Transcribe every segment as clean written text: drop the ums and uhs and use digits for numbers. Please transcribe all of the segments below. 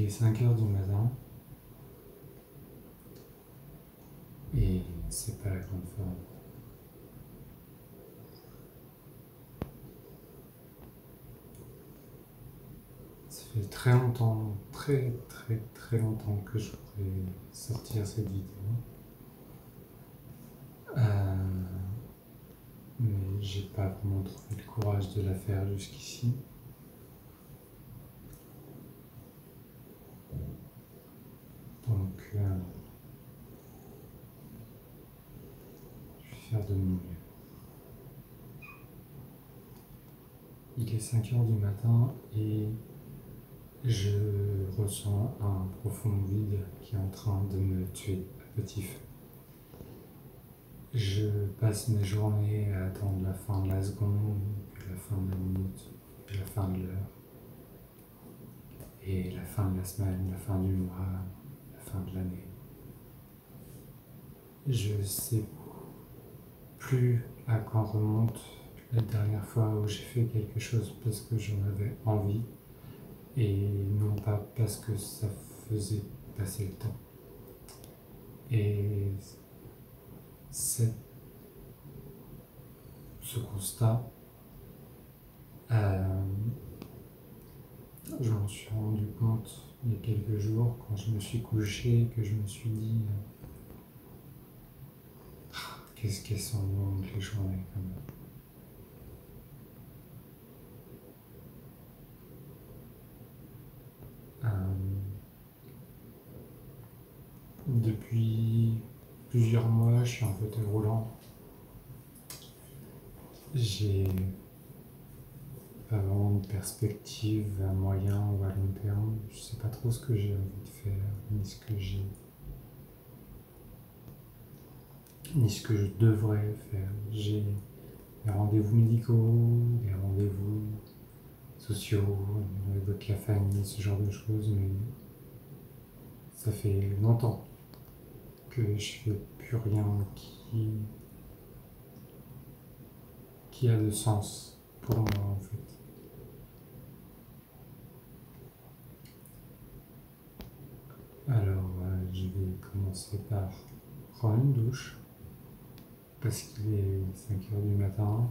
Il est 5 heures du matin et c'est pas la grande forme. Ça fait très longtemps, très longtemps que je voudrais sortir cette vidéo. Mais j'ai pas vraiment trouvé le courage de la faire jusqu'ici. Donc, je vais faire de mon mieux. Il est 5 heures du matin et je ressens un profond vide qui est en train de me tuer à petit feu. Je passe mes journées à attendre la fin de la seconde, puis la fin de la minute, puis la fin de l'heure, et la fin de la semaine, la fin du mois, la fin de l'année. Je sais plus à quand remonte la dernière fois où j'ai fait quelque chose parce que j'en avais envie et non pas parce que ça faisait passer le temps. Et ce constat, je m'en suis rendu compte il y a quelques jours quand je me suis couché et que je me suis dit qu'est-ce qu'elles sont longues les journées quand même. Depuis plusieurs mois, je suis en fauteuil roulant. J'ai pas vraiment de perspective à moyen ou à long terme. Je sais pas trop ce que j'ai envie de faire, ni ce que je devrais faire. J'ai des rendez-vous médicaux, des rendez-vous sociaux, avec la famille, ce genre de choses, mais ça fait longtemps que je fais plus rien qui a de sens pour moi en fait. Alors je vais commencer par prendre une douche parce qu'il est 5 heures du matin,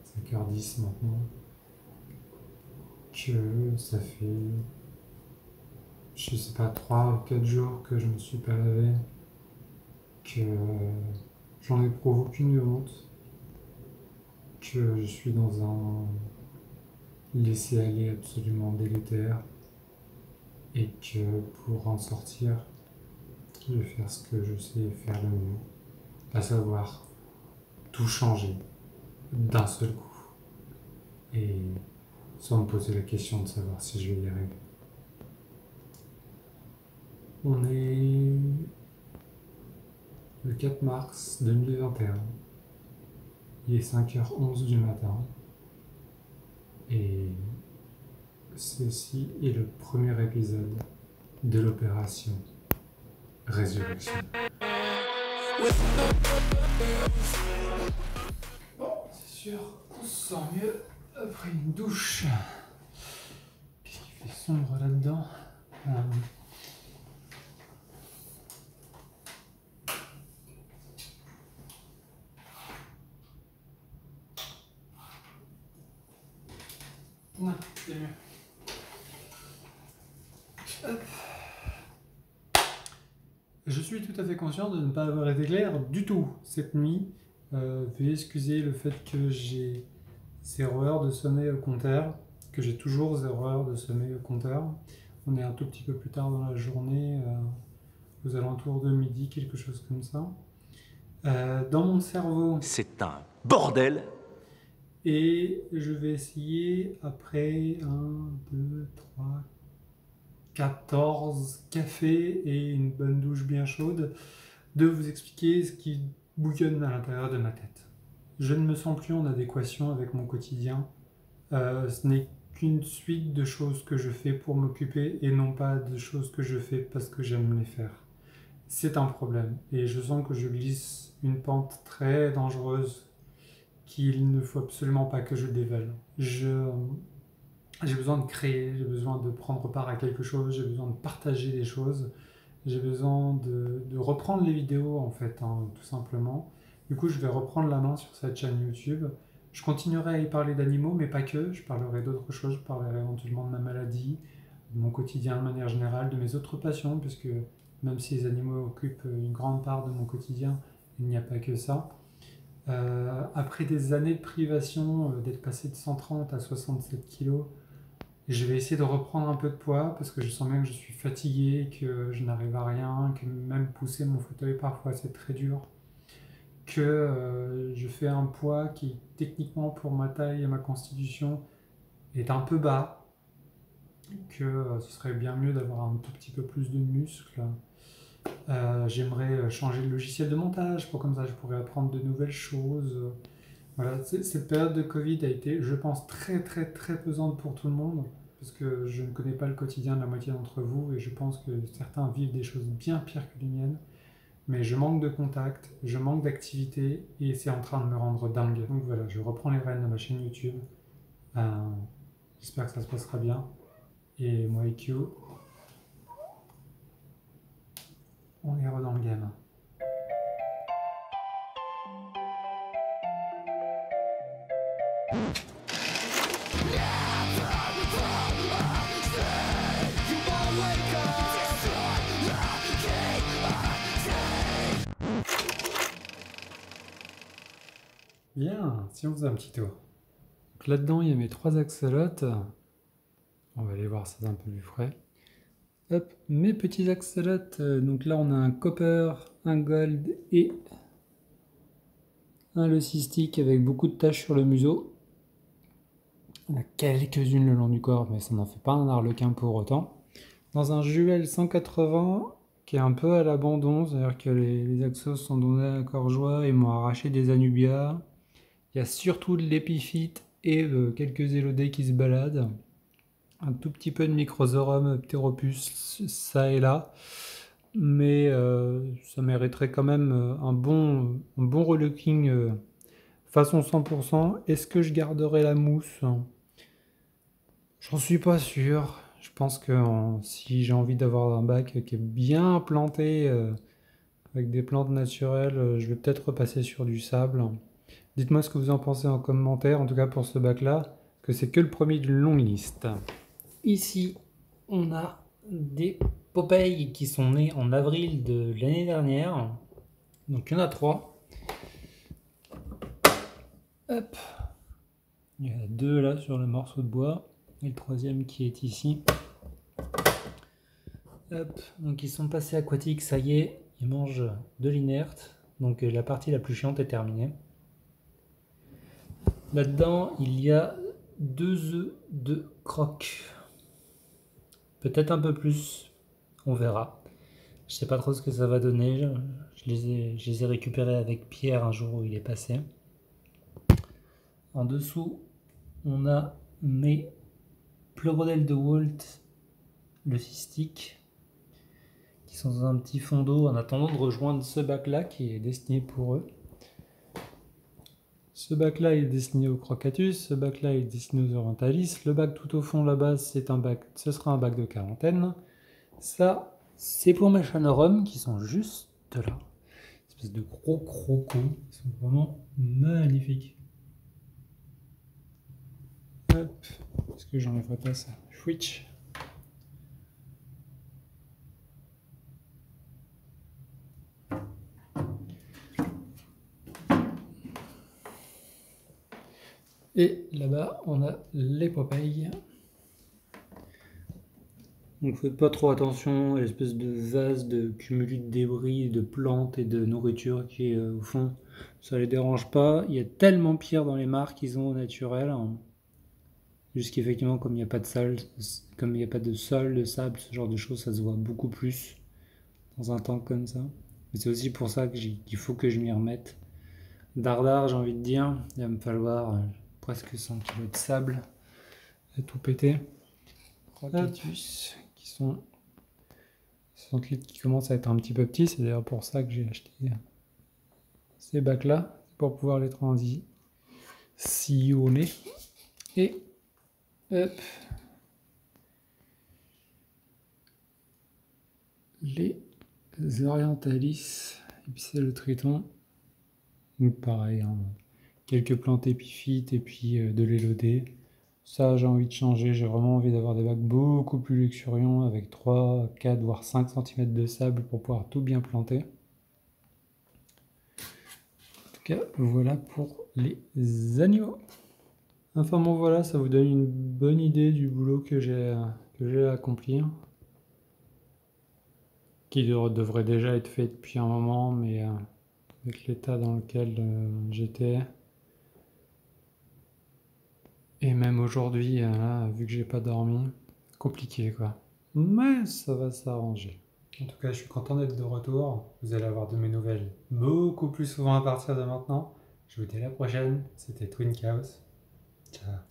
5h10 maintenant, que ça fait, je sais pas, 3 ou 4 jours que je me suis pas lavé, que j'en éprouve aucune honte, que je suis dans un laisser-aller absolument délétère et que pour en sortir, je vais faire ce que je sais faire le mieux, à savoir tout changer d'un seul coup et sans me poser la question de savoir si je vais y arriver. On est le 4 mars 2021, il est 5h11 du matin et ceci est le premier épisode de l'opération Résurrection. Bon, c'est sûr, on se sent mieux après une douche. Qu'est-ce qui fait sombre là-dedans? Non, c'est mieux. Hop. Je suis tout à fait conscient de ne pas avoir été clair du tout cette nuit. Veuillez excuser le fait que j'ai 0 heure de sommeil au compteur, que j'ai toujours 0 heure de sommeil au compteur. On est un tout petit peu plus tard dans la journée, aux alentours de midi, quelque chose comme ça. Dans mon cerveau... C'est un bordel! Et je vais essayer, après 1, 2, 3, 14 cafés et une bonne douche bien chaude, de vous expliquer ce qui bouillonne à l'intérieur de ma tête. Je ne me sens plus en adéquation avec mon quotidien. Ce n'est qu'une suite de choses que je fais pour m'occuper et non pas de choses que je fais parce que j'aime les faire. C'est un problème et je sens que je glisse une pente très dangereuse qu'il ne faut absolument pas que je dévale. J'ai besoin de créer, j'ai besoin de prendre part à quelque chose, j'ai besoin de partager des choses, j'ai besoin de reprendre les vidéos en fait, hein, tout simplement. Du coup, je vais reprendre la main sur cette chaîne YouTube. Je continuerai à y parler d'animaux, mais pas que. Je parlerai d'autres choses, je parlerai éventuellement de ma maladie, de mon quotidien de manière générale, de mes autres passions, puisque même si les animaux occupent une grande part de mon quotidien, il n'y a pas que ça. Après des années de privation, d'être passé de 130 à 67 kilos, je vais essayer de reprendre un peu de poids parce que je sens bien que je suis fatigué, que je n'arrive à rien, que même pousser mon fauteuil parfois c'est très dur, que je fais un poids qui techniquement pour ma taille et ma constitution est un peu bas, que ce serait bien mieux d'avoir un tout petit peu plus de muscles. J'aimerais changer le logiciel de montage pour comme ça je pourrais apprendre de nouvelles choses. Voilà, cette période de Covid a été, je pense, très très très pesante pour tout le monde, parce que je ne connais pas le quotidien de la moitié d'entre vous, et je pense que certains vivent des choses bien pires que les miennes, mais je manque de contact, je manque d'activité, et c'est en train de me rendre dingue. Donc voilà, je reprends les rênes de ma chaîne YouTube. Euh, J'espère que ça se passera bien. Et moi et Q, on est dans le game. Bien, si on faisait un petit tour. Donc là-dedans, il y a mes 3 axolotes. On va aller voir ça d'un peu plus frais. Hop, mes petits axolotes. Donc là, on a un copper, un gold et un leucistique avec beaucoup de taches sur le museau. On a quelques-unes le long du corps, mais ça n'en fait pas un arlequin pour autant. Dans un Juel 180 qui est un peu à l'abandon, c'est-à-dire que les axos sont donnés à corps joie et m'ont arraché des anubias. Il y a surtout de l'épiphyte et quelques élodées qui se baladent. Un tout petit peu de Microzorum pteropus ça et là. Mais ça mériterait quand même un bon relooking façon 100%. Est-ce que je garderai la mousse? J'en suis pas sûr. Je pense que si j'ai envie d'avoir un bac qui est bien planté avec des plantes naturelles, je vais peut-être repasser sur du sable. Dites-moi ce que vous en pensez en commentaire, en tout cas pour ce bac-là, que c'est que le premier d'une longue liste. Ici, on a des Popeyes qui sont nés en avril de l'année dernière. Donc il y en a 3. Hop. Il y en a 2 là sur le morceau de bois. Et le 3e qui est ici. Hop. Donc ils sont passés aquatiques, ça y est, ils mangent de l'inerte. Donc la partie la plus chiante est terminée. Là-dedans, il y a 2 œufs de croque. Peut-être un peu plus, on verra. Je sais pas trop ce que ça va donner. Je les ai récupérés avec Pierre un jour où il est passé. En dessous, on a mes Pleurodel de Walt, le cystique, qui sont dans un petit fond d'eau en attendant de rejoindre ce bac-là qui est destiné pour eux. Ce bac-là est destiné aux crocatus, ce bac-là est destiné aux orientalis. Le bac tout au fond là-bas, ce sera un bac de quarantaine. Ça, c'est pour mes chanorum qui sont juste là. Espèce de gros crocos. Ils sont vraiment magnifiques. Hop. Est-ce que j'enlèverai pas ça? Switch. Et là-bas, on a les Popeyes. Donc faites pas trop attention à l'espèce de vase de cumulus de débris, de plantes et de nourriture qui est au fond. Ça les dérange pas. Il y a tellement pire dans les marques qu'ils ont au naturel. Juste qu'effectivement, comme il n'y a pas de sol, de sable, ce genre de choses, ça se voit beaucoup plus dans un temps comme ça. Mais c'est aussi pour ça qu'il faut que je m'y remette. Dardard, j'ai envie de dire, il va me falloir presque 100 kg de sable à tout péter. Crocatus, qui sont qui commencent à être un petit peu petits, c'est d'ailleurs pour ça que j'ai acheté ces bacs là, pour pouvoir les transitionner. Et hop, les orientalis, et puis c'est le triton. Donc pareil, hein, quelques plantes épiphytes et puis de l'élodée. Ça, j'ai envie de changer, j'ai vraiment envie d'avoir des bacs beaucoup plus luxuriants avec 3, 4, voire 5 cm de sable pour pouvoir tout bien planter. En tout cas, voilà pour les animaux. Enfin bon voilà, ça vous donne une bonne idée du boulot que j'ai à accomplir. Qui devrait déjà être fait depuis un moment, mais avec l'état dans lequel j'étais. Et même aujourd'hui, là, vu que j'ai pas dormi, compliqué quoi. Mais ça va s'arranger. En tout cas, je suis content d'être de retour. Vous allez avoir de mes nouvelles beaucoup plus souvent à partir de maintenant. Je vous dis à la prochaine. C'était Twin Chaos. Ciao.